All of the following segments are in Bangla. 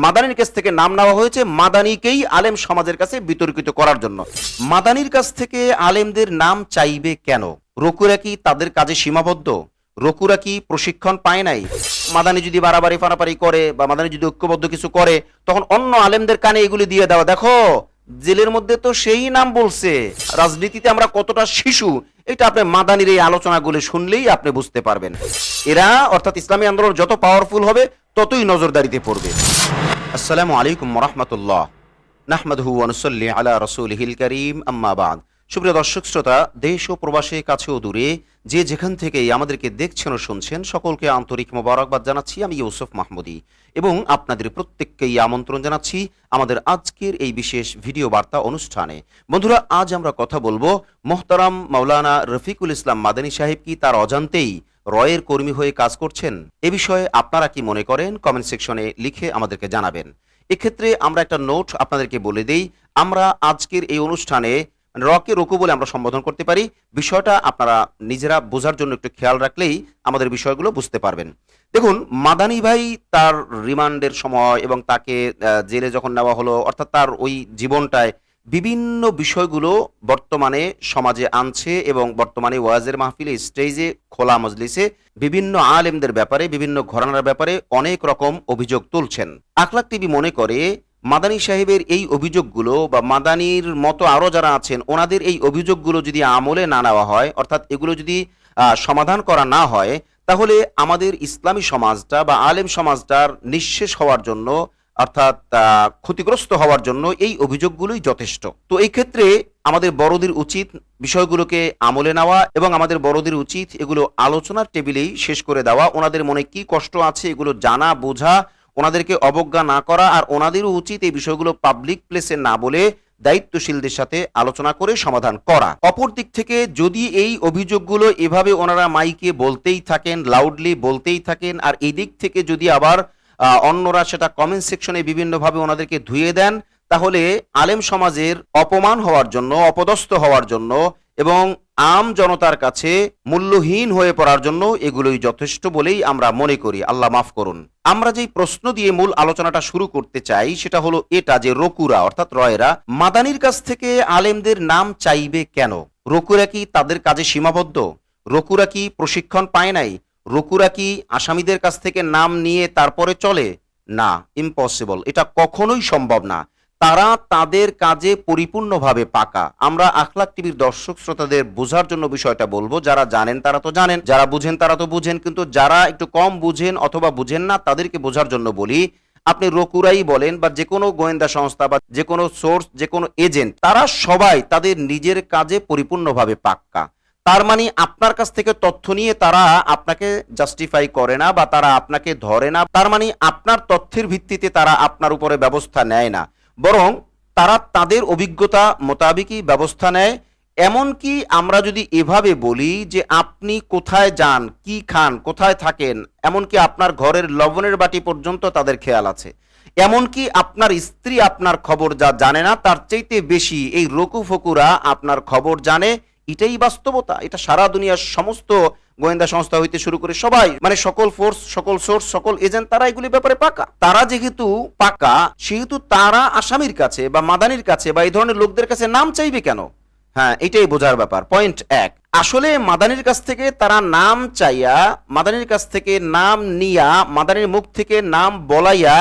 মাদানির কাছ থেকে নাম নেওয়া হয়েছে মাদানিকেই আলেম সমাজের কাছে বিতর্কিত করার জন্য। মাদানির কাছ থেকে আলেমদের নাম চাইবে কেন? রকুরা কি তাদের কাজে সীমাবদ্ধ? রকুরা কি প্রশিক্ষণ পায় নাই? মাদানি যদি বাড়াবাড়ি ফাড়াবাড়ি করে বা মাদানি যদি ঐক্যবদ্ধ কিছু করে, তখন অন্য আলেমদের কানে এগুলি দিয়ে দেওয়া, দেখো জেলের মধ্যে তো সেই নাম বলছে। রাজনীতিতে আমরা কতটা শিশু, এটা আপনি মাদানির এই আলোচনাগুলো শুনলেই আপনি বুঝতে পারবেন। এরা অর্থাৎ ইসলামী আন্দোলন যত পাওয়ারফুল হবে ততই নজরদারিতে পড়বে। আসসালামু আলাইকুম ওয়া রাহমাতুল্লাহ। নাহমাদুহু ওয়া নুসাল্লি আলা রাসূলিহিল কারীম, আম্মা বাদ। সুপ্রিয় দর্শক শ্রোতা, দেশ ও প্রবাসে কাছে ও দূরে যে যেখান থেকেই আমাদেরকে দেখছেন ও শুনছেন, সকলকে আন্তরিক মোবারকবাদ জানাচ্ছি। আমি ইউসুফ মাহমুদী এবং আপনাদের প্রত্যেককেই আমন্ত্রণ জানাচ্ছি আমাদের আজকের এই বিশেষ ভিডিও বার্তা অনুষ্ঠানে। বন্ধুরা, আজ আমরা কথা বলবো মোহতারাম মাওলানা রফিকুল ইসলাম মাদানী সাহেব কি তার অজান্তেই রয়ের কর্মী হয়ে কাজ করছেন? এ বিষয়ে আপনারা কি মনে করেন? কমেন্ট সেকশনে লিখে আমাদেরকে জানাবেন। এক্ষেত্রে আমরা একটা নোট আপনাদেরকে বলে দেই, আমরা আজকের এই অনুষ্ঠানে রকে রকু বলে আমরা সম্বোধন করতে পারি। বিষয়টা আপনারা নিজেরা বোঝার জন্য একটু খেয়াল রাখলেই আমাদের বিষয়গুলো বুঝতে পারবেন। দেখুন, মাদানী ভাই তার রিমান্ডের সময় এবং তাকে জেলে যখন নেওয়া হলো, অর্থাৎ তার ওই জীবনটায় বিভিন্ন বিষয়গুলো বর্তমানে সমাজে আনছে এবং বর্তমানে ওয়াজের মাহফিলে, স্টেজে, খোলা মজলিসে বিভিন্ন আলেমদের ব্যাপারে, বিভিন্ন ঘরানার ব্যাপারে অনেক রকম অভিযোগ তুলছেন। আখলাক টিভি মনে করে মাদানী সাহেবের এই অভিযোগগুলো বা মাদানীর মতো আরও যারা আছেন ওনাদের এই অভিযোগগুলো যদি আমলে না নেওয়া হয়, অর্থাৎ এগুলো যদি সমাধান করা না হয়, তাহলে আমাদের ইসলামী সমাজটা বা আলেম সমাজটার নিঃশেষ হওয়ার জন্য, অর্থাৎ ক্ষতিগ্রস্ত হওয়ার জন্য এই অভিযোগগুলোই যথেষ্ট। তো এই ক্ষেত্রে আমাদের বড়দের উচিত বিষয়গুলোকে আমলে নেওয়া এবং আমাদের বড়দের উচিত এগুলো আলোচনার টেবিলেই শেষ করে দেওয়া। ওনাদের মনে কি কষ্ট আছে এগুলো জানা, বোঝা, ওনাদেরকে অবজ্ঞা না করা, আর ওনাদেরও উচিত এই বিষয়গুলো পাবলিক প্লেসে না বলে দায়িত্বশীলদের সাথে আলোচনা করে সমাধান করা। অপর দিক থেকে যদি এই অভিযোগগুলো এভাবে ওনারা মাইকে বলতেই থাকেন, লাউডলি বলতেই থাকেন, আর এই দিক থেকে যদি আবার অন্যরা সেটা কমেন্ট সেকশনে বিভিন্নভাবে ওনাদেরকে ধুয়ে দেন, তাহলে আলেম সমাজের অপমান হওয়ার জন্য, অপদস্থ হওয়ার জন্য এবং আম জনতার কাছে মূল্যহীন হয়ে পড়ার জন্য এগুলোই যথেষ্ট বলেই আমরা মনে করি। আল্লাহ মাফ করুন। আমরা যেই প্রশ্ন দিয়ে মূল আলোচনাটা শুরু করতে চাই সেটা হলো এটা যে রকুরা অর্থাৎ রয়েরা মাদানির কাছ থেকে আলেমদের নাম চাইবে কেন? রকুরা কি তাদের কাজে সীমাবদ্ধ? রকুরা কি প্রশিক্ষণ পায় নাই? রকুরা কি আসামিদের কাছ থেকে নাম নিয়ে তারপরে চলে? না, ইম্পসিবল, এটা কখনোই সম্ভব না। তারা তাদের কাজে পরিপূর্ণভাবে পাকা। আমরা আখলাক টিভির দর্শক শ্রোতাদের বোঝার জন্য বিষয়টা বলবো। যারা জানেন তারা তো জানেন, যারা বুঝেন তারা তো বুঝেন, কিন্তু যারা একটু কম বুঝেন অথবা বুঝেন না তাদেরকে বোঝার জন্য বলি, আপনি রকুরাই বলেন বা যে কোনো গোয়েন্দা সংস্থা বা যে কোনো সোর্স, যে কোনো এজেন্ট, তারা সবাই তাদের নিজের কাজে পরিপূর্ণভাবে পাক্কা। তার মানে আপনার কাছ থেকে তথ্য নিয়ে তারা আপনাকে জাস্টিফাই করে না বা তারা আপনাকে ধরে না, তার মানে আপনার তথ্যের ভিত্তিতে তারা আপনার উপরে ব্যবস্থা নেয় না, বরং তারা তাদের অভিজ্ঞতা মোতাবেকই ব্যবস্থা নেয়। এমনকি আমরা যদি এভাবে বলি যে আপনি কোথায় যান, কি খান, কোথায় থাকেন, এমনকি আপনার ঘরের লবণের বাটি পর্যন্ত তাদের খেয়াল আছে। এমনকি আপনার স্ত্রী আপনার খবর যা জানে না তার চাইতে বেশি এই রকু ফকুরা আপনার খবর জানে। এটাই বাস্তবতা। এটা সারা দুনিয়ার সমস্ত গোয়েন্দা সংস্থা হইতে শুরু করে সবাই, মানে সকল ফোর্স, সকল সোর্স, সকল এজেন্ট, তারা এগুলি ব্যাপারে পাকা। তারা যেহেতু পাকা, সেহেতু তারা আসামির কাছে বা মাদানির কাছে বা এই ধরনের লোকদের কাছে নাম চাইবে কেন? হ্যাঁ, এটাই বোঝার ব্যাপার। পয়েন্ট এক, আসলে মাদানির কাছ থেকে তারা নাম চাইয়া, মাদানির কাছ থেকে নাম নিয়া, মাদানির মুখ থেকে নাম বলাইয়া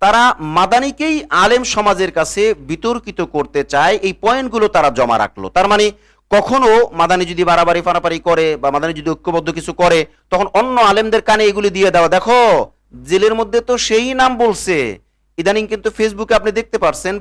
তারা মাদানিকেই আলেম সমাজের কাছে বিতর্কিত করতে চায়। এই পয়েন্টগুলো তারা জমা রাখলো। তার মানে কখনো মাদানি যদি বাড়াবাড়ি ফাড়াবাড়ি করে বা মাদানি যদি ঐক্যবদ্ধ কিছু করে, তখন অন্য আলেমদের কানে এগুলি দিয়ে দেওয়া, দেখো জেলের মধ্যে তো সেই নাম বলছে। ইদানিং কিন্তু ফেসবুকে আপনি দেখতে পারছেন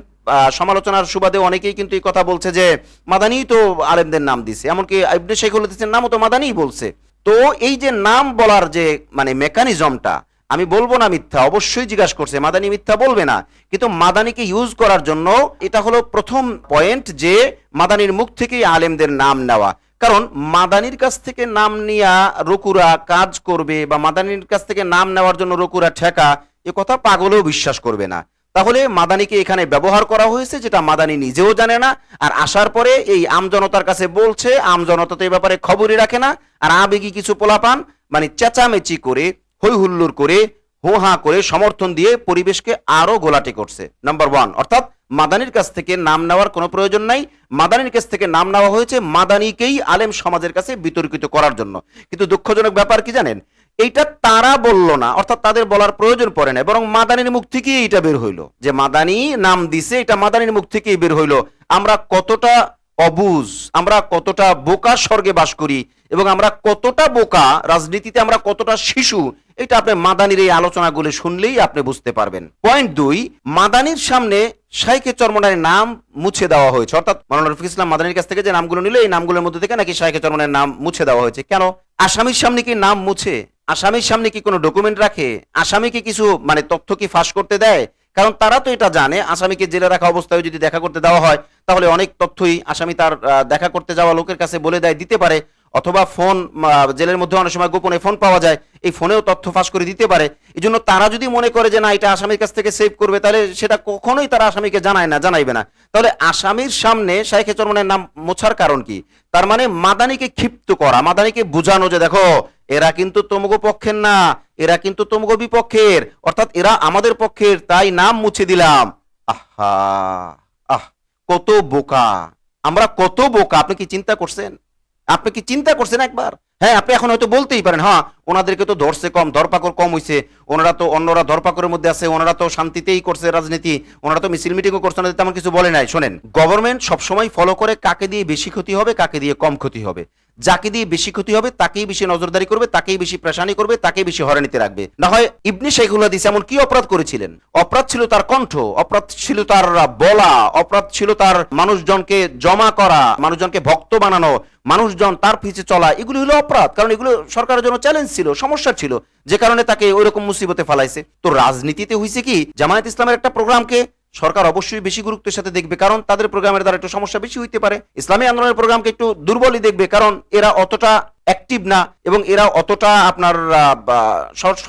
সমালোচনার সুবাদে অনেকেই কিন্তু এই কথা বলছে যে মাদানি তো আলেমদের নাম দিছে, এমনকি ইবনে শাইখুল হাদিসের নামও তো মাদানিই বলছে। তো এই যে নাম বলার যে মানে মেকানিজমটা, আমি বলবো না মিথ্যা, অবশ্যই জিজ্ঞাসা করছে, মাদানি মিথ্যা বলবে না, কিন্তু মাদানিকে ইউজ করার জন্য এটা হলো প্রথম পয়েন্ট যে মাদানির মুখ থেকেই আলেমদের নাম নেওয়া। কারণ মাদানির কাছ থেকে নাম নিয়া রকুরা কাজ করবে বা মাদানির কাছ থেকে নাম নেওয়ার জন্য রকুরা ঠেকা, এ কথা পাগলেও বিশ্বাস করবে না। তাহলে মাদানিকে এখানে ব্যবহার করা হয়েছে যেটা মাদানি নিজেও জানে না, আর আসার পরে এই আমজনতার কাছে বলছে। আমজনতা তো এই ব্যাপারে খবরই রাখে না, আর আবেগী কিছু পোলাপান মানে চেঁচামেচি করে, হৈ হুল্লোড় করে, হো হা করে সমর্থন দিয়ে পরিবেশকে আরো গোলাটে করছে। নাম্বার 1, অর্থাৎ মাদানির কাছ থেকে নাম নেওয়ার কোনো প্রয়োজন নাই। মাদানির কাছ থেকে নাম নেওয়া হয়েছে মাদানিকেই আলেম সমাজের কাছে বিতর্কিত করার জন্য। কিন্তু দুঃখজনক ব্যাপার কি জানেন, এইটা তারা বলল না, অর্থাৎ তাদের বলার প্রয়োজন পড়ে না, বরং মাদানির মুখ থেকেই এটা বের হইলো যে মাদানি নাম দিছে, এটা মাদানির মুখ থেকেই বের হইলো। আমরা কতটা অবুঝ, আমরা কতটা বোকা স্বর্গে বাস করি, এবং আমরা কতটা বোকা রাজনীতিতে, আমরা কতটা শিশু, এটা আপনি মাদানির এই আলোচনাগুলো শুনলেই আপনি বুঝতে পারবেন। পয়েন্ট 2, মাদানির সামনে শাইখে চরমনায়ের নাম মুছে দেওয়া হয়েছে, অর্থাৎ মাওলানা রফিকুল ইসলাম মাদানির কাছ থেকে যে নামগুলো নিল, এই নামগুলোর মধ্যে থেকে নাকি শাইখে চরমনায়ের নাম মুছে দেওয়া হয়েছে। কেন? আসামির সামনে কি নাম মুছে? আসামির সামনে কি কোনো ডকুমেন্ট রাখে? আসামিকে কিছু তথ্য কি ফাঁস করতে দেয়? কারণ তারা তো এটা জানে, আসামিকে জেলে রাখা অবস্থায় যদি দেখা করতে দেওয়া হয়, তাহলে অনেক তথ্যই আসামি তার দেখা করতে যাওয়া লোকের কাছে বলে দেয়, দিতে পারে। অথবা ফোন, জেলের মধ্যে অনেক সময় গোপনে ফোন পাওয়া যায়, এই ফোনেও তথ্য ফাঁস করে দিতে পারে। এই জন্য তারা যদি মনে করে যে না, এটা আসামির কাছ থেকে সেভ করবে, তাহলে সেটা কখনোই তারা আসামিকে জানাইবে না। তাহলে আসামির সামনে শাইখে চরমনায়ের নাম মোছার কারণ কি? তার মানে মাদানিকে ক্ষিপ্ত করা, মাদানিকে বোঝানো যে দেখো, এরা কিন্তু তোমগো পক্ষের না, এরা কিন্তু তোমগো বিপক্ষের, অর্থাৎ এরা আমাদের পক্ষের, তাই নাম মুছে দিলাম। আহা, কত বোকা আমরা, কত বোকা! আপনি কি চিন্তা করছেন? আপনি কি চিন্তা করছেন একবার? হ্যাঁ, আপনি এখন হয়তো বলতেই পারেন, হ্যাঁ ওনাদেরকে তো ধরছে কম, ধরপাকড় কম হয়েছে, ওনারা তো, অন্যরা ধরপাকড়ের মধ্যে আছে, ওনারা তো শান্তিতেই করছে রাজনীতি, ওনারা তো মিছিল মিটিংও করছে, ওনাদের তেমন কিছু বলে নাই। শোনেন, গভর্নমেন্ট সবসময় ফলো করে কাকে দিয়ে বেশি ক্ষতি হবে, কাকে দিয়ে কম ক্ষতি হবে। যাকে দিয়ে বেশি ক্ষতি হবে তাকেই বেশি নজরদারি করবে, তাকেই বেশি প্রেশানি করবে, তাকেই বেশি হয়রানিতে রাখবে। না হয় ইবনে শাইখুল হাদিস এমন কি অপরাধ করেছিলেন? অপরাধ ছিল তার কণ্ঠ, অপরাধ ছিল তার বলা, অপরাধ ছিল তার মানুষজনকে জমা করা, মানুষজনকে ভক্ত বানানো, মানুষজন তার পিছে চলা, এগুলো হলো অপরাধ। কারণ এগুলো সরকারের জন্য চ্যালেঞ্জ ছিল, সমস্যা ছিল, যে কারণে তাকে ওই রকম মুসিবতে ফেলাইছে। তো রাজনীতিতে হয়েছে কি, জামায়াত ইসলামের একটা প্রোগ্রামকে সরকার অবশ্যই বেশি গুরুত্বের সাথে দেখবে, কারণ তাদের প্রোগ্রামের দ্বারা একটু সমস্যা বেশি হইতে পারে। ইসলামী আন্দোলনের প্রোগ্রামকে একটু দুর্বলই দেখবে, কারণ এরা অতটা অ্যাক্টিভ না, এবং এরা অতটা আপনার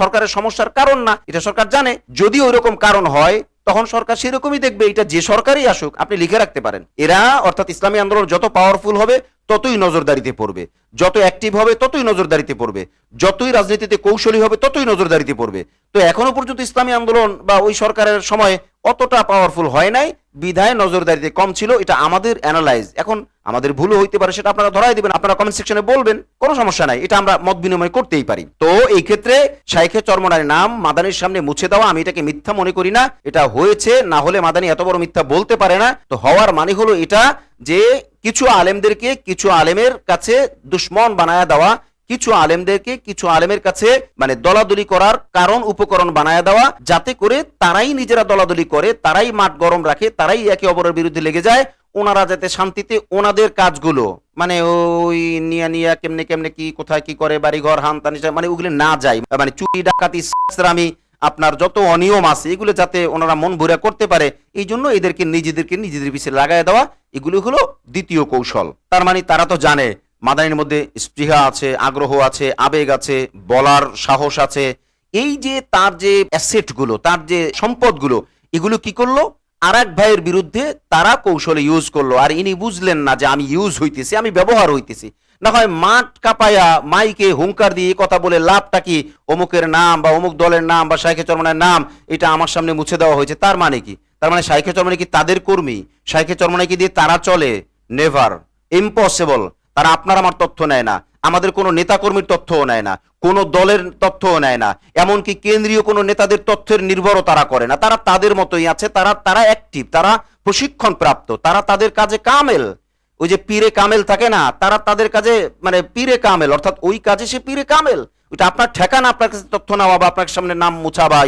সরকারের সমস্যার কারণ না, এটা সরকার জানে। যদি ওইরকম কারণ হয়, তখন সরকার সেরকমই দেখবে, এটা যে সরকারই আসুক। আপনি লিখে রাখতে পারেন, এরা অর্থাৎ ইসলামী আন্দোলন যত পাওয়ারফুল হবে, ততই নজরদারিতে পড়বে, যত অ্যাক্টিভ হবে ততই নজরদারিতে পড়বে, যতই রাজনীতিতে কৌশলী হবে ততই নজরদারিতে পড়বে। তো এখনো পর্যন্ত ইসলামী আন্দোলন বা ওই সরকারের সময় অতটা পাওয়ারফুল হয় নাই, বিধায় নজরদারিতে কম ছিল। এটা আমাদের অ্যানালাইজ। এখন আমাদের ভুলও হইতে পারে, সেটা আপনারা ধরাই দিবেন, আপনারা কমেন্ট সেকশনে বলবেন, কোনো সমস্যা নাই, এটা আমরা মত বিনিময় করতেই পারি। তো এই ক্ষেত্রে শাইখে চরমনায়ের নাম মাদানির সামনে মুছে দেওয়া, আমি এটাকে মিথ্যা মনে করি না। এটা হয়েছে, না হলে মাদানি এত বড় মিথ্যা বলতে পারে না। তো হওয়ার মানে হলো এটা যে কিছু আলেমদেরকে কিছু আলেমের কাছে দুশ্মন বানায়া দেওয়া, কিছু আলেমদেরকে কিছু আলেমের কাছে দলাদলি করার কারণ উপকরণ বানায়া দেওয়া, যাতে করে তারাই নিজেরা দলাদলি করে, তারাই মাঠ গরম রাখে, তারাই একে অপরের বিরুদ্ধে লেগে যায়, ওনারা যাতে শান্তিতে ওনাদের কাজগুলো ওই নিয়া কেমনে কেমনে কি কোথায় কি করে, বাড়িঘর হানতানি ওগুলো না যায়, চুরি ডাকাতি সালামি আপনার যত অনিয়ম আছে, এগুলো যাতে ওনারা মন ভরে করতে পারে, এই জন্য এদেরকে নিজেদের পিছিয়ে লাগায় দেওয়া, এগুলো হলো দ্বিতীয় কৌশল। তার মানে তারা তো জানে মাদানির মধ্যে স্পৃহা আছে, আগ্রহ আছে, আবেগ আছে, বলার সাহস আছে। এই যে তার যে অ্যাসেটগুলো, তার যে সম্পদগুলো, এগুলো কি করলো, আর এক ভাইয়ের বিরুদ্ধে তারা কৌশলে ইউজ করলো। আর ইনি বুঝলেন না যে আমি ইউজ হইতেছি, আমি ব্যবহার হইতেছি। না হয় মাঠ কাপায়া মাইকে হুঙ্কার দিয়ে কথা বলে লাভটা কি, অমুকের নাম বা অমুক দলের নাম বা শাইখে চরমনায়ের নাম এটা আমার সামনে মুছে দেওয়া হয়েছে, তার মানে কি? তার মানে শাইখে চরমনাই কি তাদের কর্মী? শাইখে চরমনাই কি দিয়ে তারা চলে? Never, impossible. তারা আপনার আমার তথ্য নেয় না, আমাদের কোনো নেতাকর্মীর তথ্যও নেয় না, কোনো দলের তথ্যও নেয় না, এমনকি কেন্দ্রীয় কোনো নেতাদের তথ্যের নির্ভরও তারা করে না। তারা তাদের মতোই আছে, তারা অ্যাক্টিভ, তারা প্রশিক্ষণ প্রাপ্ত, তারা তাদের কাজে কামেল। ওই যে পীরে কামেল থাকে না, তারা তাদের কাজে পীরে কামেল, অর্থাৎ ওই কাজে সে পীরে কামেল। ওইটা আপনার ঠেকানা, আপনার কাছে তথ্য নেওয়া বা আপনার সামনে নাম মুছা বা।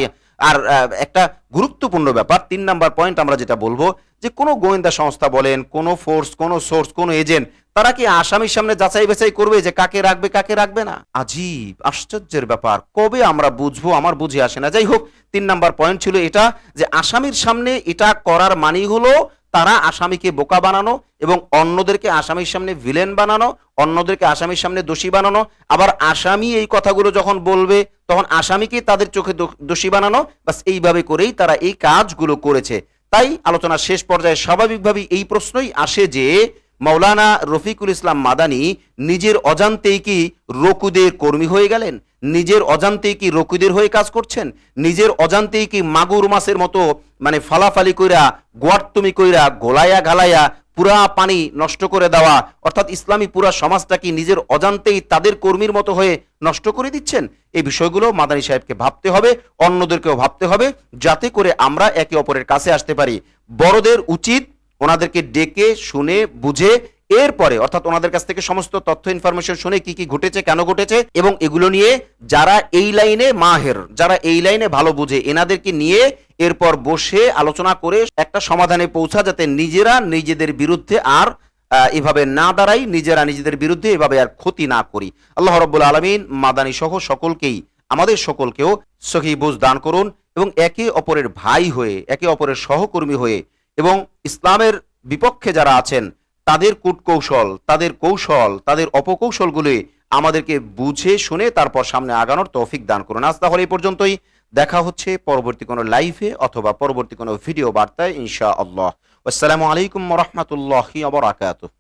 আর একটা গুরুত্বপূর্ণ ব্যাপার, 3 নাম্বার পয়েন্ট আমরা যেটা বলবো, যে কোনো গোয়েন্দা সংস্থা বলেন, কোনো ফোর্স, কোনো সোর্স, কোনো এজেন্ট, তারা কি আসামির সামনে যাচাই বাছাই করবে যে কাকে রাখবে কাকে রাখবে না? আজীব আশ্চর্যের ব্যাপার, কবে আমরা বুঝবো, আমার বুঝে আসে না। যাই হোক, 3 নাম্বার পয়েন্ট ছিল এটা, যে আসামির সামনে এটা করার মানে হলো তারা আসামিকে বোকা বানানো এবং অন্যদেরকে আসামির সামনে ভিলেন বানানো, অন্যদেরকে আসামির সামনে দোষী বানানো। আবার আসামি এই কথাগুলো যখন বলবে, তখন আসামিকে তাদের চোখে দোষী বানানো। বাস এইভাবে করেই তারা এই কাজগুলো করেছে। তাই আলোচনার শেষ পর্যায়ে স্বাভাবিকভাবেই এই প্রশ্নই আসে যে মাওলানা রফিকুল ইসলাম মাদানি নিজের অজান্তেই কি রকুদের কর্মী হয়ে গেলেন? নিজের অজান্তেই কি রকুদের হয়ে কাজ করছেন? নিজের অজান্তেই কি মাগুর মাছের মতো মানে ফালাফালি কইরা গোয়ার্তুমি কইরা গোলায়া গালায়া পুরা পানি নষ্ট করে দেওয়া, অর্থাৎ ইসলামী পুরা সমাজটা কি নিজের অজান্তেই তাদের কর্মীর মতো হয়ে নষ্ট করে দিচ্ছেন? এই বিষয়গুলো মাদানী সাহেবকে ভাবতে হবে, অন্যদেরকেও ভাবতে হবে, যাতে করে আমরা একে অপরের কাছে আসতে পারি। বড়দের উচিত ওনাদেরকে ডেকে শুনে বুঝে এরপরে, অর্থাৎ ওনাদের কাছ থেকে সমস্ত তথ্য ইনফরমেশন শুনে কি কি ঘটেছে, কেন ঘটেছে, এবং এগুলো নিয়ে যারা এই লাইনে মাহের, যারা এই লাইনে ভালো বুঝে, এনাদেরকে নিয়ে এরপর বসে আলোচনা করে একটা সমাধানে পৌঁছা, যাতে নিজেরা নিজেদের বিরুদ্ধে আর এভাবে না দাঁড়াই, নিজেরা নিজেদের বিরুদ্ধে এভাবে আর ক্ষতি না করি। আল্লাহ রাব্বুল আলামিন মাদানী সহ সকলকেই, আমাদের সকলকেও সহি বুঝ দান করুন, এবং একে অপরের ভাই হয়ে, একে অপরের সহকর্মী হয়ে, এবং ইসলামের বিপক্ষে যারা আছেন তাদের কূটকৌশল, তাদের কৌশল, তাদের অপকৌশলগুলি আমাদেরকে বুঝে শুনে তারপর সামনে আগানোর তৌফিক দান করুন। আজ তাহলে এই পর্যন্তই। দেখা হচ্ছে পরবর্তী কোনো লাইভে অথবা পরবর্তী কোনো ভিডিও বার্তায় ইনশাআল্লাহ। আসসালামু আলাইকুম ওয়া রাহমাতুল্লাহি ওয়া বারাকাতুহু।